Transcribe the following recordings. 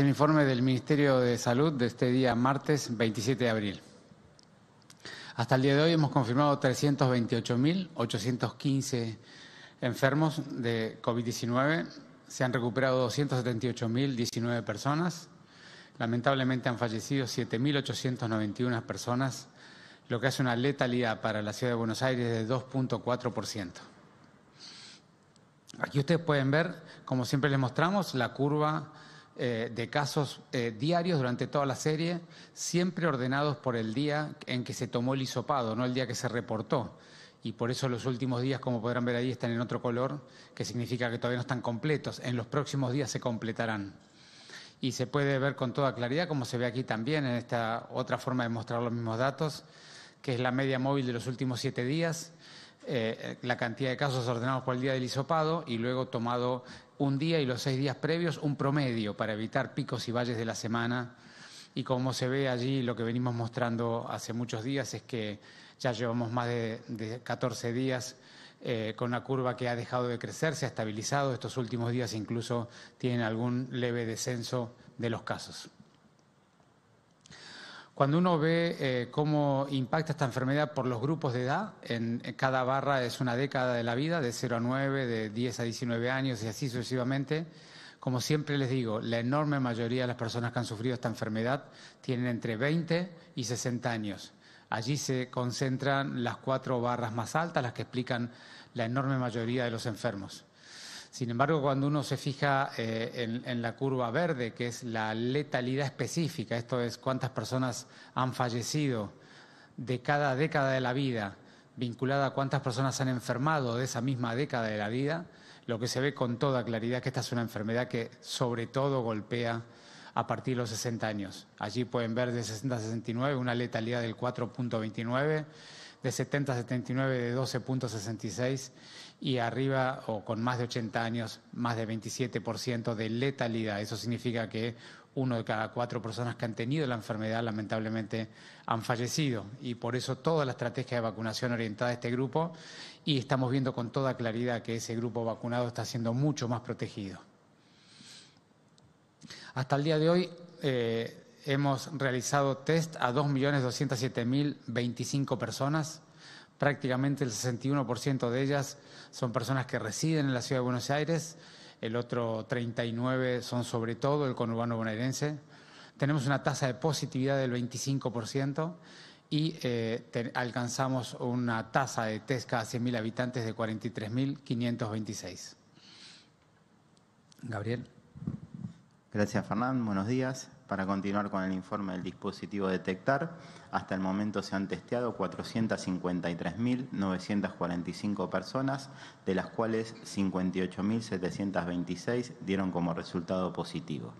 el informe del Ministerio de Salud de este día martes 27 de abril. Hasta el día de hoy hemos confirmado 328.815 enfermos de COVID-19. Se han recuperado 278.019 personas. Lamentablemente han fallecido 7.891 personas, lo que hace una letalidad para la Ciudad de Buenos Aires de 2.4%. Aquí ustedes pueden ver, como siempre les mostramos, la curva de casos diarios durante toda la serie, siempre ordenados por el día en que se tomó el hisopado, no el día que se reportó. Y por eso los últimos días, como podrán ver ahí, están en otro color, que significa que todavía no están completos. En los próximos días se completarán. Y se puede ver con toda claridad, como se ve aquí también, en esta otra forma de mostrar los mismos datos, que es la media móvil de los últimos 7 días, la cantidad de casos ordenados por el día del hisopado y luego tomado un día y los 6 días previos, un promedio para evitar picos y valles de la semana. Y como se ve allí, lo que venimos mostrando hace muchos días es que ya llevamos más de 14 días con una curva que ha dejado de crecer, se ha estabilizado. Estos últimos días incluso tienen algún leve descenso de los casos. Cuando uno ve cómo impacta esta enfermedad por los grupos de edad, en cada barra es una década de la vida, de 0 a 9, de 10 a 19 años y así sucesivamente. Como siempre les digo, la enorme mayoría de las personas que han sufrido esta enfermedad tienen entre 20 y 60 años. Allí se concentran las 4 barras más altas, las que explican la enorme mayoría de los enfermos. Sin embargo, cuando uno se fija en la curva verde, que es la letalidad específica, esto es cuántas personas han fallecido de cada década de la vida, vinculada a cuántas personas han enfermado de esa misma década de la vida, lo que se ve con toda claridad es que esta es una enfermedad que sobre todo golpea a partir de los 60 años. Allí pueden ver de 60 a 69 una letalidad del 4.29, de 70 a 79 de 12.66 y arriba o con más de 80 años más de 27% de letalidad. Eso significa que 1 de cada 4 personas que han tenido la enfermedad lamentablemente han fallecido y por eso toda la estrategia de vacunación orientada a este grupo y estamos viendo con toda claridad que ese grupo vacunado está siendo mucho más protegido. Hasta el día de hoy hemos realizado test a 2.207.025 personas. Prácticamente el 61% de ellas son personas que residen en la Ciudad de Buenos Aires, el otro 39% son sobre todo el conurbano bonaerense. Tenemos una tasa de positividad del 25% y alcanzamos una tasa de test cada 100.000 habitantes de 43.526. Gabriel. Gracias, Fernán. Buenos días. Para continuar con el informe del dispositivo Detectar, hasta el momento se han testeado 453.945 personas, de las cuales 58.726 dieron como resultado positivo.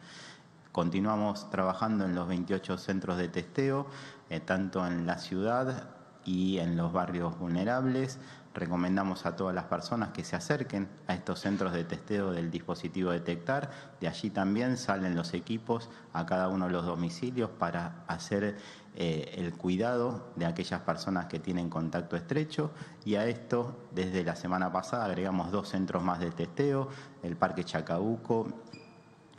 Continuamos trabajando en los 28 centros de testeo, tanto en la ciudad y en los barrios vulnerables. Recomendamos a todas las personas que se acerquen a estos centros de testeo del dispositivo Detectar. De allí también salen los equipos a cada uno de los domicilios para hacer el cuidado de aquellas personas que tienen contacto estrecho. Y a esto, desde la semana pasada, agregamos 2 centros más de testeo, el Parque Chacabuco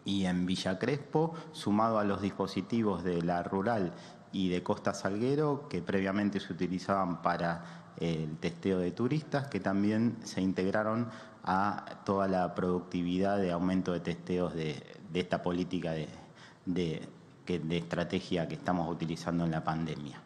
y en Villa Crespo, sumado a los dispositivos de la Rural y de Costa Salguero, que previamente se utilizaban para el testeo de turistas, que también se integraron a toda la productividad de aumento de testeos de esta política de estrategia que estamos utilizando en la pandemia.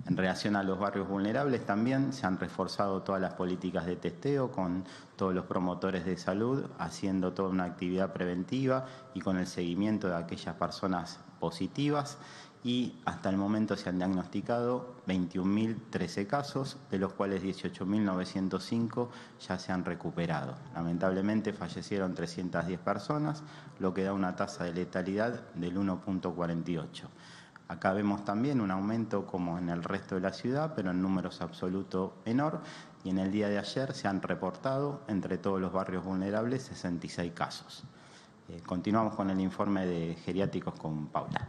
En relación a los barrios vulnerables también se han reforzado todas las políticas de testeo con todos los promotores de salud haciendo toda una actividad preventiva y con el seguimiento de aquellas personas positivas. Y hasta el momento se han diagnosticado 21.013 casos, de los cuales 18.905 ya se han recuperado. Lamentablemente fallecieron 310 personas, lo que da una tasa de letalidad del 1.48. Acá vemos también un aumento como en el resto de la ciudad, pero en números absolutos menor. Y en el día de ayer se han reportado entre todos los barrios vulnerables 66 casos. Continuamos con el informe de geriátricos con Paula.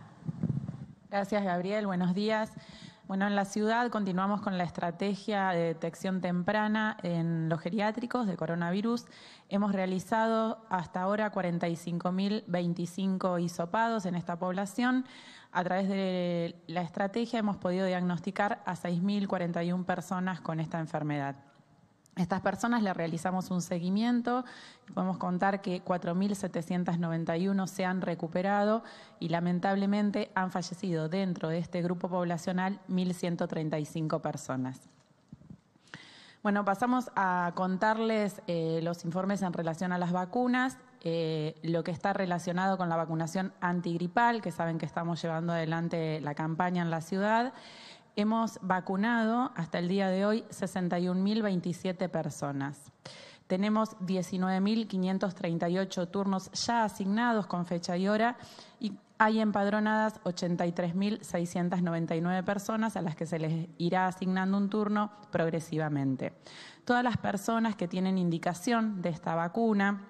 Gracias, Gabriel. Buenos días. Bueno, en la ciudad continuamos con la estrategia de detección temprana en los geriátricos de coronavirus. Hemos realizado hasta ahora 45.025 hisopados en esta población. A través de la estrategia hemos podido diagnosticar a 6.041 personas con esta enfermedad. A estas personas le realizamos un seguimiento, podemos contar que 4.791 se han recuperado y lamentablemente han fallecido dentro de este grupo poblacional 1.135 personas. Bueno, pasamos a contarles los informes en relación a las vacunas, lo que está relacionado con la vacunación antigripal, que saben que estamos llevando adelante la campaña en la ciudad. Hemos vacunado hasta el día de hoy 61.027 personas. Tenemos 19.538 turnos ya asignados con fecha y hora y hay empadronadas 83.699 personas a las que se les irá asignando un turno progresivamente. Todas las personas que tienen indicación de esta vacuna,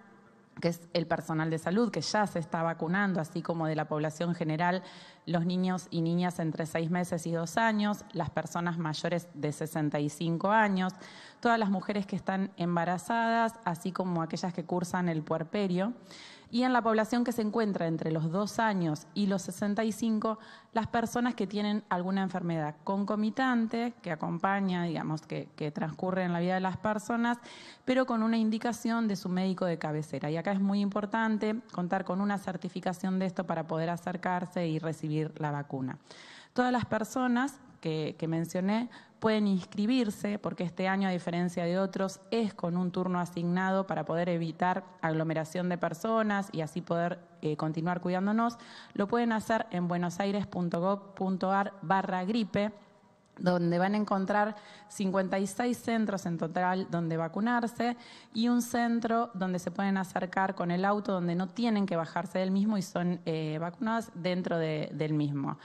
que es el personal de salud que ya se está vacunando, así como de la población general, los niños y niñas entre 6 meses y 2 años, las personas mayores de 65 años, todas las mujeres que están embarazadas, así como aquellas que cursan el puerperio. Y en la población que se encuentra entre los 2 años y los 65, las personas que tienen alguna enfermedad concomitante, que acompaña, digamos, que transcurre en la vida de las personas, pero con una indicación de su médico de cabecera. Y acá es muy importante contar con una certificación de esto para poder acercarse y recibir la vacuna. Todas las personas que mencioné pueden inscribirse, porque este año, a diferencia de otros, es con un turno asignado para poder evitar aglomeración de personas y así poder continuar cuidándonos. Lo pueden hacer en buenosaires.gov.ar/gripe, donde van a encontrar 56 centros en total donde vacunarse y un centro donde se pueden acercar con el auto, donde no tienen que bajarse del mismo y son vacunados dentro del mismo.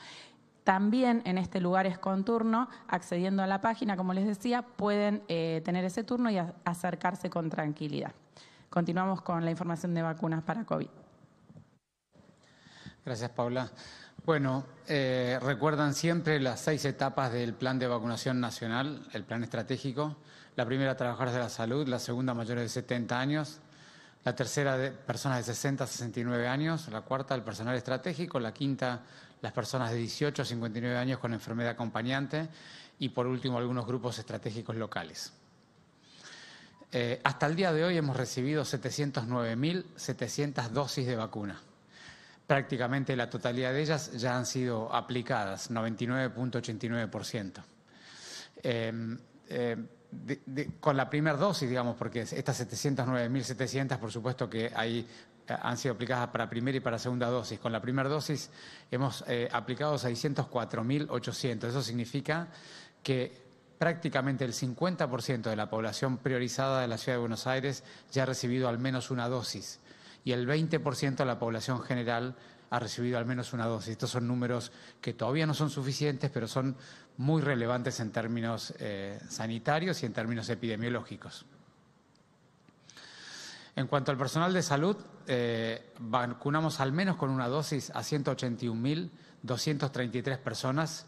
También en este lugares con turno, accediendo a la página, como les decía, pueden tener ese turno y acercarse con tranquilidad. Continuamos con la información de vacunas para COVID. Gracias, Paula. Bueno, recuerdan siempre las 6 etapas del Plan de Vacunación Nacional, el plan estratégico. La primera, trabajadores de la salud; la segunda, mayores de 70 años; la tercera, de personas de 60 a 69 años; la cuarta, el personal estratégico; la quinta, las personas de 18 a 59 años con enfermedad acompañante; y por último, algunos grupos estratégicos locales. Hasta el día de hoy hemos recibido 709.700 dosis de vacuna. Prácticamente la totalidad de ellas ya han sido aplicadas, 99.89%. Con la primera dosis, digamos, porque estas 709.700, por supuesto que ahí han sido aplicadas para primera y para segunda dosis. Con la primera dosis hemos aplicado 604.800. Eso significa que prácticamente el 50% de la población priorizada de la Ciudad de Buenos Aires ya ha recibido al menos una dosis y el 20% de la población general ha recibido al menos una dosis. Estos son números que todavía no son suficientes, pero son muy relevantes en términos sanitarios y en términos epidemiológicos. En cuanto al personal de salud, vacunamos al menos con una dosis a 181.233 personas,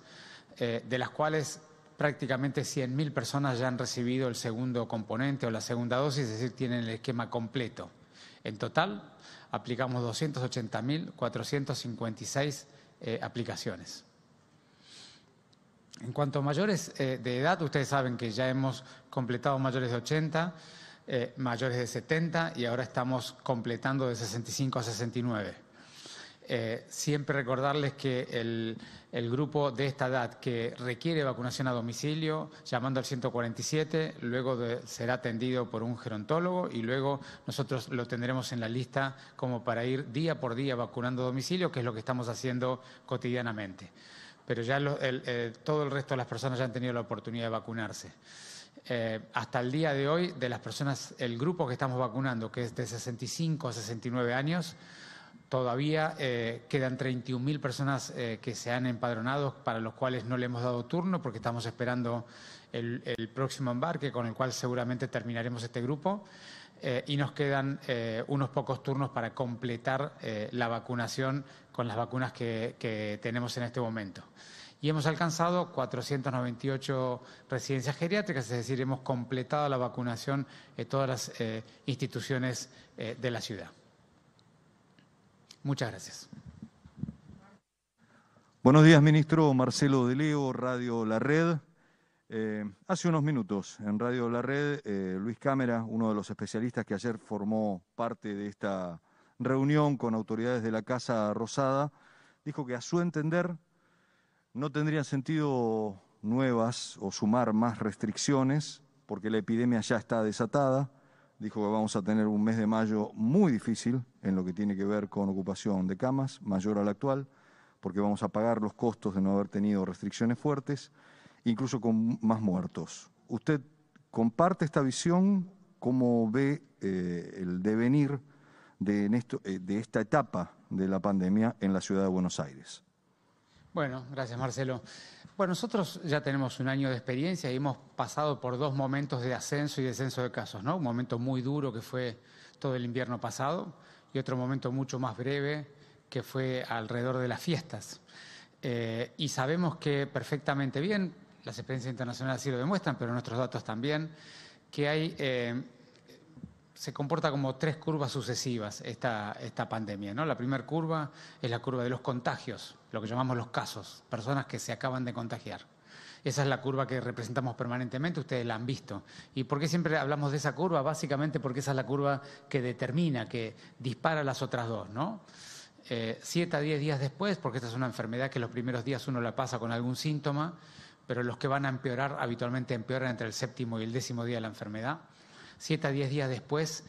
de las cuales prácticamente 100.000 personas ya han recibido el segundo componente o la segunda dosis, es decir, tienen el esquema completo. En total, aplicamos 280.456 aplicaciones. En cuanto a mayores de edad, ustedes saben que ya hemos completado mayores de 80, mayores de 70 y ahora estamos completando de 65 a 69. Siempre recordarles que el grupo de esta edad que requiere vacunación a domicilio, llamando al 147, luego será atendido por un gerontólogo y luego nosotros lo tendremos en la lista como para ir día por día vacunando a domicilio, que es lo que estamos haciendo cotidianamente. Pero ya todo el resto de las personas ya han tenido la oportunidad de vacunarse. Hasta el día de hoy, de las personas, el grupo que estamos vacunando, que es de 65 a 69 años, todavía quedan 31.000 personas que se han empadronado, para los cuales no le hemos dado turno porque estamos esperando el próximo embarque, con el cual seguramente terminaremos este grupo. Y nos quedan unos pocos turnos para completar la vacunación con las vacunas que tenemos en este momento. Y hemos alcanzado 498 residencias geriátricas, es decir, hemos completado la vacunación de todas las instituciones de la ciudad. Muchas gracias. Buenos días, ministro. Marcelo de Leo, Radio La Red. Hace unos minutos en Radio La Red, Luis Cámara, uno de los especialistas que ayer formó parte de esta reunión con autoridades de la Casa Rosada, dijo que a su entender no tendría sentido nuevas o sumar más restricciones porque la epidemia ya está desatada. Dijo que vamos a tener un mes de mayo muy difícil en lo que tiene que ver con ocupación de camas, mayor al actual, porque vamos a pagar los costos de no haber tenido restricciones fuertes, incluso con más muertos. ¿Usted comparte esta visión? ¿Cómo ve el devenir de esta etapa de la pandemia en la ciudad de Buenos Aires? Bueno, gracias Marcelo. Bueno, nosotros ya tenemos un año de experiencia y hemos pasado por 2 momentos de ascenso y descenso de casos, ¿no? Un momento muy duro que fue todo el invierno pasado y otro momento mucho más breve que fue alrededor de las fiestas. Y sabemos que perfectamente bien, las experiencias internacionales así lo demuestran, pero nuestros datos también, que hay, se comporta como 3 curvas sucesivas esta pandemia, ¿no? La primera curva es la curva de los contagios, lo que llamamos los casos, personas que se acaban de contagiar. Esa es la curva que representamos permanentemente, ustedes la han visto. ¿Y por qué siempre hablamos de esa curva? Básicamente porque esa es la curva que determina, que dispara las otras 2, ¿no? 7 a 10 días después, porque esta es una enfermedad que los primeros días uno la pasa con algún síntoma, pero los que van a empeorar habitualmente empeoran entre el 7º y el 10º día de la enfermedad. 7 a 10 días después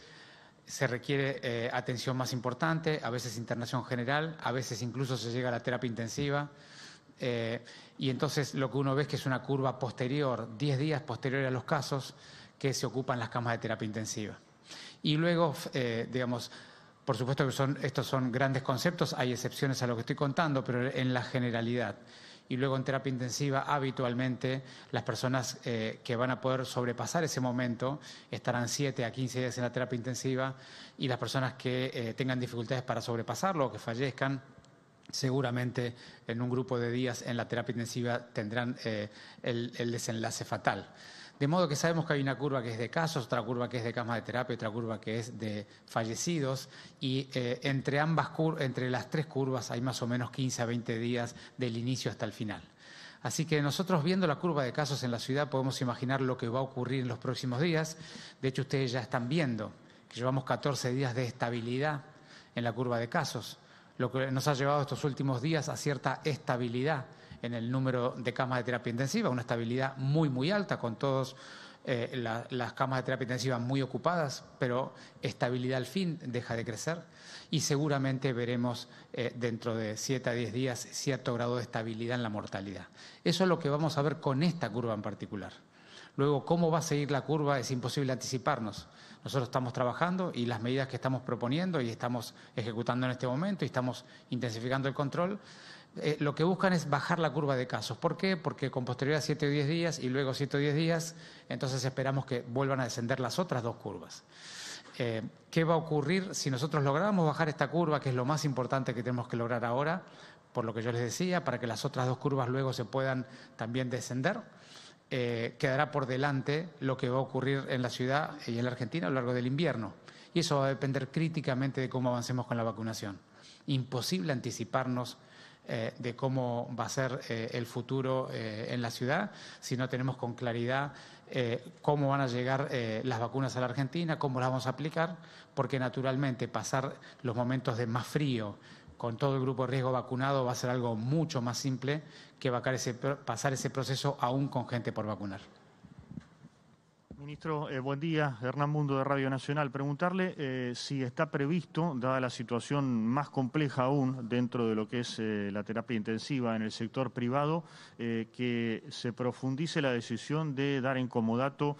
se requiere atención más importante, a veces internación general, a veces incluso se llega a la terapia intensiva. Y entonces lo que uno ve es que es una curva posterior, 10 días posterior a los casos que se ocupan las camas de terapia intensiva. Y luego, digamos, por supuesto que estos son grandes conceptos, hay excepciones a lo que estoy contando, pero en la generalidad. Y luego en terapia intensiva, habitualmente, las personas que van a poder sobrepasar ese momento estarán 7 a 15 días en la terapia intensiva y las personas que tengan dificultades para sobrepasarlo o que fallezcan, seguramente en un grupo de días en la terapia intensiva tendrán el desenlace fatal. De modo que sabemos que hay una curva que es de casos, otra curva que es de camas de terapia, otra curva que es de fallecidos y entre las 3 curvas hay más o menos 15 a 20 días del inicio hasta el final. Así que nosotros viendo la curva de casos en la ciudad podemos imaginar lo que va a ocurrir en los próximos días. De hecho, ustedes ya están viendo que llevamos 14 días de estabilidad en la curva de casos, lo que nos ha llevado estos últimos días a cierta estabilidad en el número de camas de terapia intensiva, una estabilidad muy, muy alta, con todas las camas de terapia intensiva muy ocupadas, pero estabilidad al fin deja de crecer y seguramente veremos dentro de 7 a 10 días cierto grado de estabilidad en la mortalidad. Eso es lo que vamos a ver con esta curva en particular. Luego, cómo va a seguir la curva es imposible anticiparnos. Nosotros estamos trabajando y las medidas que estamos proponiendo y estamos ejecutando en este momento y estamos intensificando el control, lo que buscan es bajar la curva de casos. ¿Por qué? Porque con posterioridad a 7 o 10 días y luego 7 o 10 días, entonces esperamos que vuelvan a descender las otras 2 curvas. ¿Qué va a ocurrir si nosotros logramos bajar esta curva, que es lo más importante que tenemos que lograr ahora, por lo que yo les decía, para que las otras 2 curvas luego se puedan también descender? Quedará por delante lo que va a ocurrir en la ciudad y en la Argentina a lo largo del invierno. Y eso va a depender críticamente de cómo avancemos con la vacunación. Imposible anticiparnos de cómo va a ser el futuro en la ciudad si no tenemos con claridad cómo van a llegar las vacunas a la Argentina, cómo las vamos a aplicar, porque naturalmente pasar los momentos de más frío con todo el grupo de riesgo vacunado va a ser algo mucho más simple que pasar ese proceso aún con gente por vacunar. Ministro, buen día. Hernán Mundo de Radio Nacional. Preguntarle si está previsto, dada la situación más compleja aún dentro de lo que es la terapia intensiva en el sector privado, que se profundice la decisión de dar en comodato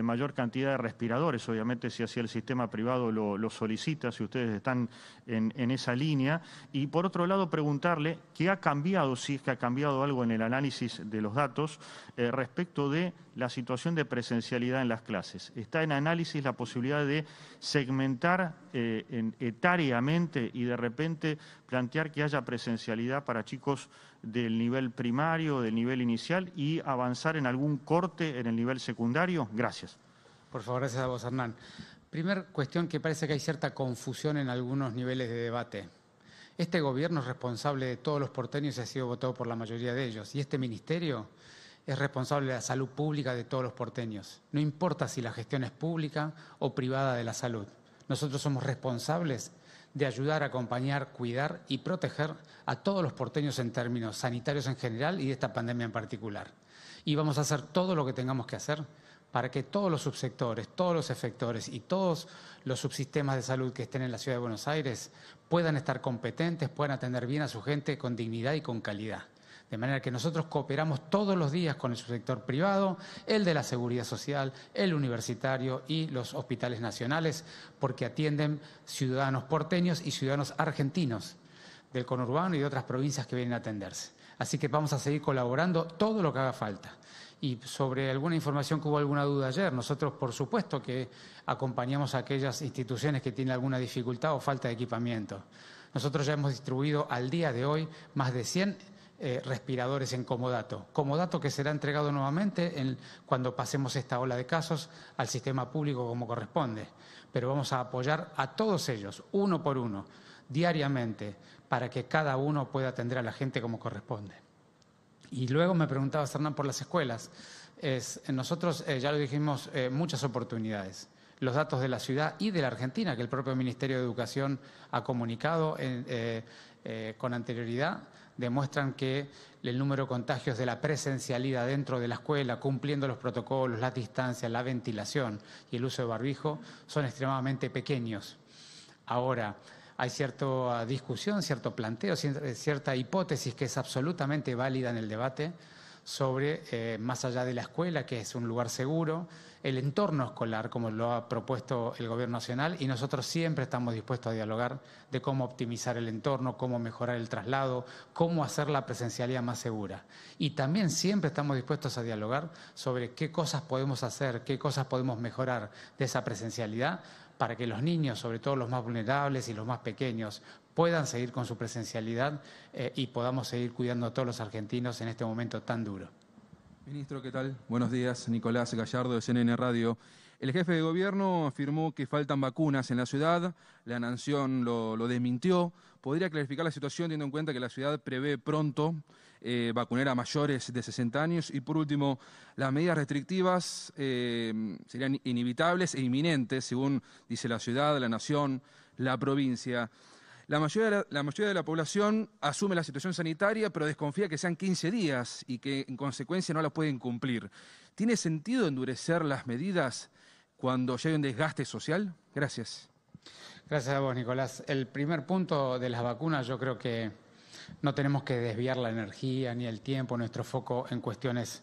mayor cantidad de respiradores. Obviamente, si así el sistema privado lo solicita, si ustedes están en esa línea. Y por otro lado, preguntarle qué ha cambiado, si es que ha cambiado algo en el análisis de los datos respecto de la situación de presencialidad en las clases. Está en análisis la posibilidad de segmentar etariamente y de repente plantear que haya presencialidad para chicos del nivel primario, del nivel inicial y avanzar en algún corte en el nivel secundario. Gracias. Por favor, gracias a vos, Hernán. Primera cuestión, que parece que hay cierta confusión en algunos niveles de debate. Este gobierno es responsable de todos los porteños y ha sido votado por la mayoría de ellos. Y este ministerio es responsable de la salud pública de todos los porteños. No importa si la gestión es pública o privada de la salud. Nosotros somos responsables de ayudar, acompañar, cuidar y proteger a todos los porteños en términos sanitarios en general y de esta pandemia en particular. Y vamos a hacer todo lo que tengamos que hacer para que todos los subsectores, todos los efectores y todos los subsistemas de salud que estén en la Ciudad de Buenos Aires puedan estar competentes, puedan atender bien a su gente con dignidad y con calidad. De manera que nosotros cooperamos todos los días con el subsector privado, el de la seguridad social, el universitario y los hospitales nacionales, porque atienden ciudadanos porteños y ciudadanos argentinos del conurbano y de otras provincias que vienen a atenderse. Así que vamos a seguir colaborando todo lo que haga falta. Y sobre alguna información que hubo alguna duda ayer, nosotros por supuesto que acompañamos a aquellas instituciones que tienen alguna dificultad o falta de equipamiento. Nosotros ya hemos distribuido al día de hoy más de 100 respiradores en comodato. Comodato que será entregado nuevamente cuando pasemos esta ola de casos al sistema público como corresponde. Pero vamos a apoyar a todos ellos, uno por uno, diariamente, para que cada uno pueda atender a la gente como corresponde. Y luego me preguntaba, Hernán, por las escuelas. Nosotros, ya lo dijimos, muchas oportunidades. Los datos de la ciudad y de la Argentina, que el propio Ministerio de Educación ha comunicado con anterioridad, demuestran que el número de contagios de la presencialidad dentro de la escuela, cumpliendo los protocolos, la distancia, la ventilación y el uso de barbijo, son extremadamente pequeños. Ahora, hay cierta discusión, cierto planteo, cierta hipótesis que es absolutamente válida en el debate sobre, más allá de la escuela, que es un lugar seguro, el entorno escolar, como lo ha propuesto el Gobierno Nacional, y nosotros siempre estamos dispuestos a dialogar de cómo optimizar el entorno, cómo mejorar el traslado, cómo hacer la presencialidad más segura. Y también siempre estamos dispuestos a dialogar sobre qué cosas podemos hacer, qué cosas podemos mejorar de esa presencialidad para que los niños, sobre todo los más vulnerables y los más pequeños, puedan seguir con su presencialidad y podamos seguir cuidando a todos los argentinos en este momento tan duro. Ministro, ¿qué tal? Buenos días, Nicolás Gallardo de CNN Radio. El jefe de gobierno afirmó que faltan vacunas en la ciudad, la Nación lo desmintió. ¿Podría clarificar la situación teniendo en cuenta que la ciudad prevé pronto vacunar a mayores de 60 años? Y por último, las medidas restrictivas serían inevitables e inminentes, según dice la ciudad, la Nación, la provincia. La mayoría de la población asume la situación sanitaria, pero desconfía que sean 15 días y que en consecuencia no la pueden cumplir. ¿Tiene sentido endurecer las medidas cuando ya hay un desgaste social? Gracias. Gracias a vos, Nicolás. El primer punto de las vacunas, yo creo que no tenemos que desviar la energía ni el tiempo, nuestro foco en cuestiones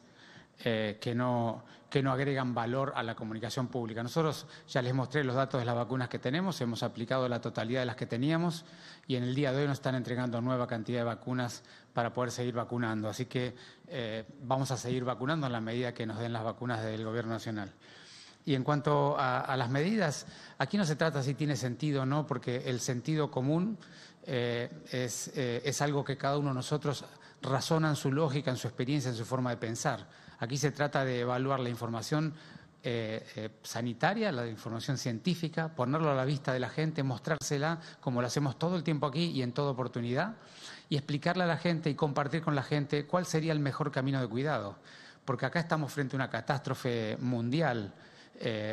que no agregan valor a la comunicación pública. Nosotros ya les mostré los datos de las vacunas que tenemos, hemos aplicado la totalidad de las que teníamos y en el día de hoy nos están entregando nueva cantidad de vacunas para poder seguir vacunando. Así que vamos a seguir vacunando en la medida que nos den las vacunas del Gobierno Nacional. Y en cuanto a las medidas, aquí no se trata si tiene sentido o no, porque el sentido común es algo que cada uno de nosotros razona en su lógica, en su experiencia, en su forma de pensar. Aquí se trata de evaluar la información sanitaria, la información científica, ponerlo a la vista de la gente, mostrársela como lo hacemos todo el tiempo aquí y en toda oportunidad, y explicarle a la gente y compartir con la gente cuál sería el mejor camino de cuidado. Porque acá estamos frente a una catástrofe mundial,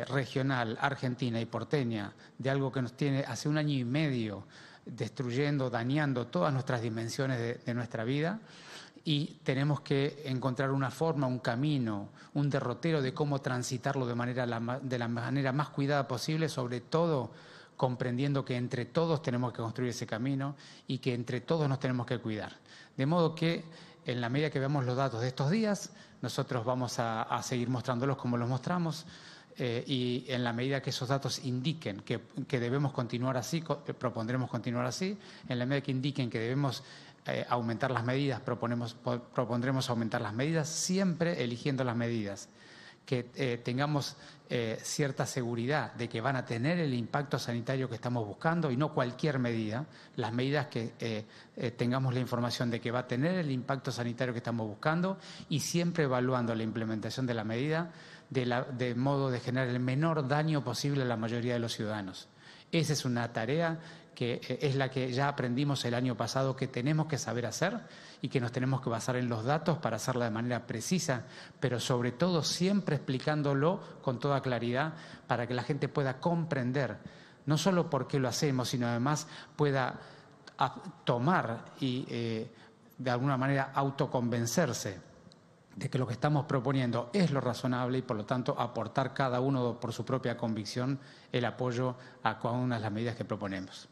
regional, argentina y porteña, de algo que nos tiene hace 1 año y medio destruyendo, dañando todas nuestras dimensiones de nuestra vida. Y tenemos que encontrar una forma, un camino, un derrotero de cómo transitarlo de la manera más cuidada posible, sobre todo comprendiendo que entre todos tenemos que construir ese camino y que entre todos nos tenemos que cuidar. De modo que, en la medida que veamos los datos de estos días, nosotros vamos a seguir mostrándolos como los mostramos y en la medida que esos datos indiquen que debemos continuar así, propondremos continuar así, en la medida que indiquen que debemos aumentar las medidas, propondremos aumentar las medidas, siempre eligiendo las medidas que tengamos cierta seguridad de que van a tener el impacto sanitario que estamos buscando y no cualquier medida, las medidas que tengamos la información de que va a tener el impacto sanitario que estamos buscando y siempre evaluando la implementación de la medida de modo de generar el menor daño posible a la mayoría de los ciudadanos. Esa es una tarea que es la que ya aprendimos el año pasado que tenemos que saber hacer y que nos tenemos que basar en los datos para hacerla de manera precisa, pero sobre todo siempre explicándolo con toda claridad para que la gente pueda comprender no solo por qué lo hacemos, sino además pueda tomar y de alguna manera autoconvencerse de que lo que estamos proponiendo es lo razonable y por lo tanto aportar cada uno por su propia convicción el apoyo a cada una de las medidas que proponemos.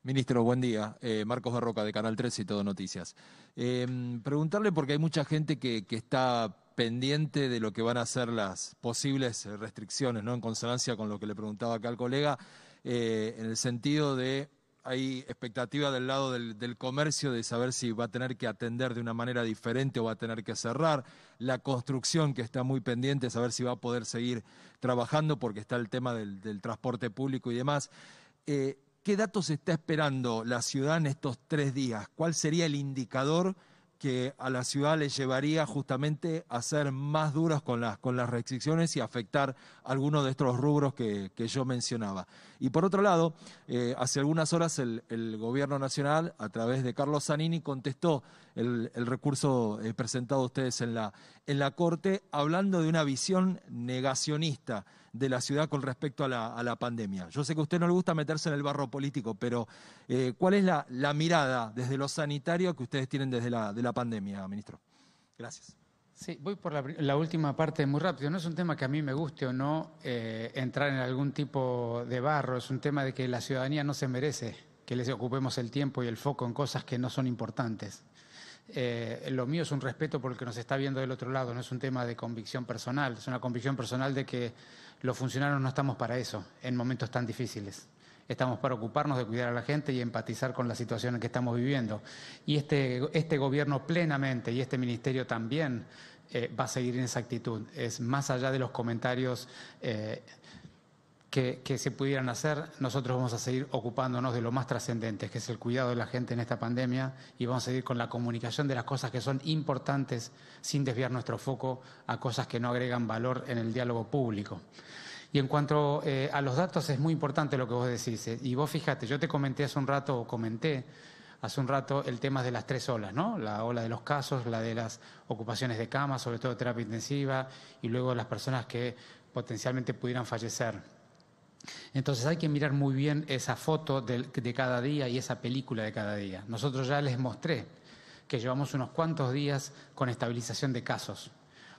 Ministro, buen día. Marcos Barroca, de Canal 13 y Todo Noticias. Preguntarle, porque hay mucha gente que está pendiente de lo que van a ser las posibles restricciones, ¿no? En consonancia con lo que le preguntaba acá al colega, en el sentido de hay expectativa del lado del comercio de saber si va a tener que atender de una manera diferente o va a tener que cerrar. La construcción, que está muy pendiente, saber si va a poder seguir trabajando porque está el tema del transporte público y demás. ¿Qué datos está esperando la ciudad en estos 3 días? ¿Cuál sería el indicador que a la ciudad le llevaría justamente a ser más duros con las restricciones y afectar algunos de estos rubros que yo mencionaba? Y por otro lado, hace algunas horas el Gobierno Nacional, a través de Carlos Zanini, contestó el recurso presentado a ustedes en la Corte, hablando de una visión negacionista de la ciudad con respecto a la pandemia. Yo sé que a usted no le gusta meterse en el barro político, pero ¿cuál es la mirada desde lo sanitario que ustedes tienen desde la pandemia, ministro? Gracias. Sí, voy por la última parte muy rápido. No es un tema que a mí me guste o no entrar en algún tipo de barro, es un tema de que la ciudadanía no se merece que les ocupemos el tiempo y el foco en cosas que no son importantes. Lo mío es un respeto por el que nos está viendo del otro lado, no es un tema de convicción personal, es una convicción personal de que los funcionarios no estamos para eso en momentos tan difíciles. Estamos para ocuparnos de cuidar a la gente y empatizar con la situación en que estamos viviendo. Y este gobierno plenamente y este ministerio también va a seguir en esa actitud. Es más allá de los comentarios que se pudieran hacer, nosotros vamos a seguir ocupándonos de lo más trascendente, que es el cuidado de la gente en esta pandemia, y vamos a seguir con la comunicación de las cosas que son importantes sin desviar nuestro foco a cosas que no agregan valor en el diálogo público. Y en cuanto a los datos, es muy importante lo que vos decís. Y vos fíjate, yo te comenté hace un rato el tema de las 3 olas, ¿no? La ola de los casos, la de las ocupaciones de cama, sobre todo terapia intensiva, y luego las personas que potencialmente pudieran fallecer. Entonces hay que mirar muy bien esa foto de cada día y esa película de cada día. Nosotros ya les mostré que llevamos unos cuantos días con estabilización de casos.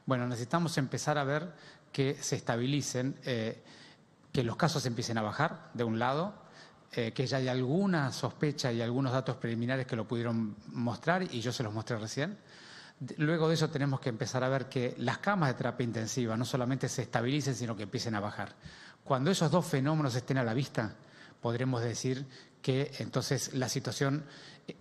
Bueno, necesitamos empezar a ver que se estabilicen, que los casos empiecen a bajar, de un lado, que ya hay alguna sospecha y algunos datos preliminares que lo pudieron mostrar y yo se los mostré recién. Luego de eso tenemos que empezar a ver que las camas de terapia intensiva no solamente se estabilicen, sino que empiecen a bajar. Cuando esos dos fenómenos estén a la vista, podremos decir que entonces la situación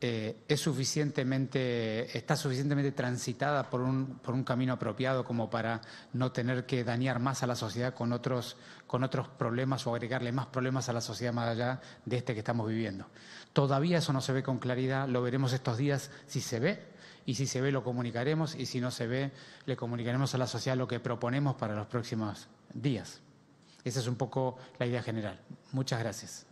está suficientemente transitada por un camino apropiado como para no tener que dañar más a la sociedad con otros problemas o agregarle más problemas a la sociedad más allá de este que estamos viviendo. Todavía eso no se ve con claridad, lo veremos estos días si se ve, y si se ve lo comunicaremos, y si no se ve le comunicaremos a la sociedad lo que proponemos para los próximos días. Esa es un poco la idea general. Muchas gracias.